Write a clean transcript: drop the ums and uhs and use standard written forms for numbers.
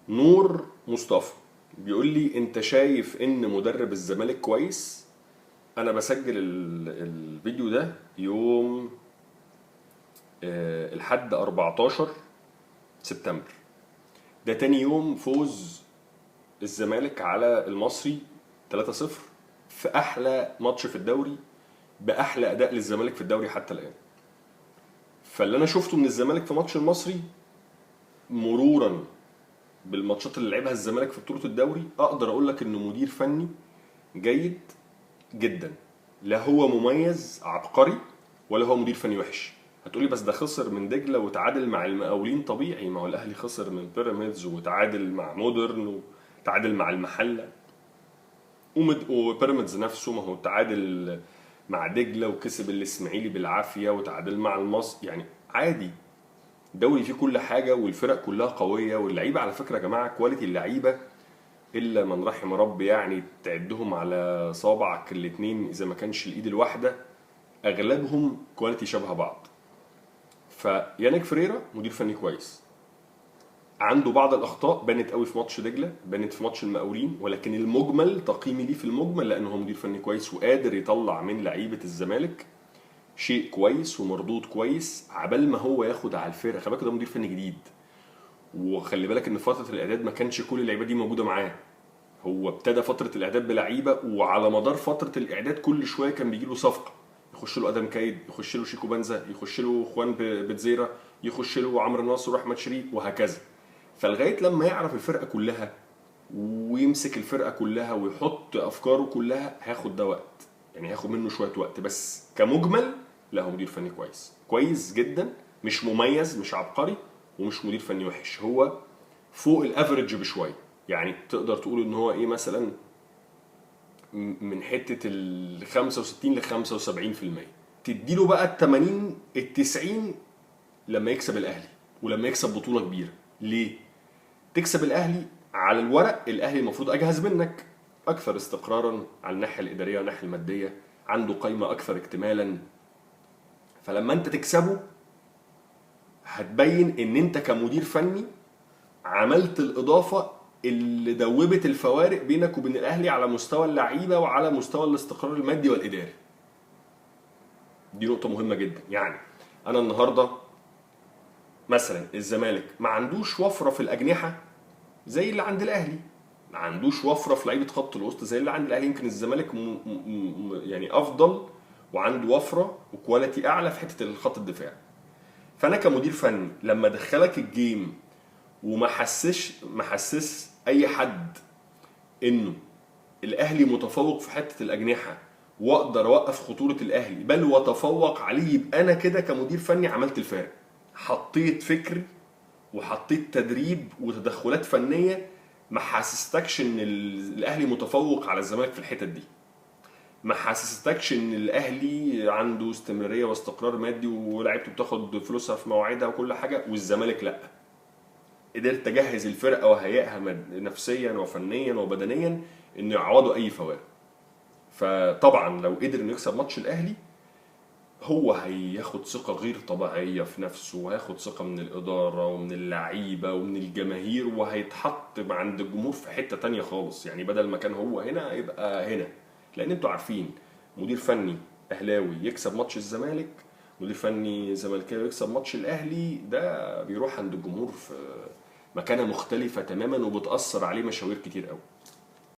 نور مصطفى بيقول لي انت شايف ان مدرب الزمالك كويس؟ انا بسجل الفيديو ده يوم الحد 14 سبتمبر. ده تاني يوم فوز الزمالك على المصري 3-0 في احلى ماتش في الدوري، باحلى اداء للزمالك في الدوري حتى الان. فاللي انا شفته من الزمالك في ماتش المصري، مرورا بالماتشات اللي لعبها الزمالك في بطولة الدوري، اقدر اقول لك انه مدير فني جيد جدا. لا هو مميز عبقري ولا هو مدير فني وحش. هتقولي بس ده خسر من دجله وتعادل مع المقاولين، طبيعي، ما هو الاهلي خسر من بيراميدز وتعادل مع مودرن وتعادل مع المحله، وبيراميدز نفسه ما هو تعادل مع دجله وكسب الاسماعيلي بالعافيه وتعادل مع المصري، يعني عادي. الدوري فيه كل حاجه والفرق كلها قويه واللعيبه، على فكره يا جماعه كواليتي اللعيبه الا من رحم ربي، يعني تعدهم على صوابعك الاتنين اذا ما كانش الايد الواحده، اغلبهم كواليتي شبه بعض. فيانيك فريرا مدير فني كويس، عنده بعض الاخطاء بانت قوي في ماتش دجله، بانت في ماتش المقاولين، ولكن المجمل تقييمي ليه في المجمل لانه هو مدير فني كويس وقادر يطلع من لعيبه الزمالك شيء كويس ومردود كويس عبال ما هو ياخد على الفرقه. خلي بالك ده مدير فني جديد، وخلي بالك ان في فتره الاعداد ما كانش كل اللعيبه دي موجوده معاه. هو ابتدى فتره الاعداد بلعيبه، وعلى مدار فتره الاعداد كل شويه كان بيجي له صفقه، يخش له ادم كايد، يخش له شيكو بنزا، يخش له خوان بتزيرا، يخش له عمرو ناصر واحمد شريف وهكذا. فلغايه لما يعرف الفرقه كلها ويمسك الفرقه كلها ويحط افكاره كلها هياخد ده وقت، يعني هياخد منه شويه وقت. بس كمجمل لا، هو مدير فني كويس، كويس جدا، مش مميز، مش عبقري، ومش مدير فني وحش، هو فوق الافريج بشويه. يعني تقدر تقول ان هو ايه مثلا، من حته ال 65 ل 75%. تديله بقى ال 80 ال 90 لما يكسب الاهلي ولما يكسب بطوله كبيره. ليه؟ تكسب الاهلي على الورق، الاهلي المفروض اجهز منك، اكثر استقرارا على الناحيه الاداريه والناحيه الماديه، عنده قايمه اكثر اكتمالا. فلما انت تكسبه هتبين ان انت كمدير فني عملت الاضافه اللي دوبت الفوارق بينك وبين الاهلي على مستوى اللعيبه وعلى مستوى الاستقرار المادي والاداري. دي نقطه مهمه جدا. يعني انا النهارده مثلا الزمالك ما عندوش وفره في الاجنحه زي اللي عند الاهلي، ما عندوش وفره في لعيبه خط الوسط زي اللي عند الاهلي. يمكن الزمالك يعني افضل وعنده وفره وكواليتي اعلى في حته الخط الدفاع. فانا كمدير فني لما ادخلك الجيم وما حسس اي حد انه الاهلي متفوق في حته الاجنحه واقدر اوقف خطوره الاهلي بل واتفوق عليه، يبقى انا كده كمدير فني عملت الفارق. حطيت فكر وحطيت تدريب وتدخلات فنيه ما حسستكش ان الاهلي متفوق على الزمالك في الحتت دي، ما حسستكش ان الاهلي عنده استمراريه واستقرار مادي ولاعيبته بتاخد فلوسها في مواعيدها وكل حاجه والزمالك لا. قدرت اجهز الفرقه واهيئها نفسيا وفنيا وبدنيا ان يعوضوا اي فوارق. فطبعا لو قدر انه يكسب ماتش الاهلي هو هياخد ثقه غير طبيعيه في نفسه، وهياخد ثقه من الاداره ومن اللعيبه ومن الجماهير، وهيتحط عند الجمهور في حته تانية خالص. يعني بدل ما كان هو هنا يبقى هنا، لان انتوا عارفين مدير فني اهلاوي يكسب ماتش الزمالك، مدير فني زملكاوي يكسب ماتش الاهلي، ده بيروح عند الجمهور في مكانه مختلفه تماما وبتاثر عليه مشاوير كتير قوي.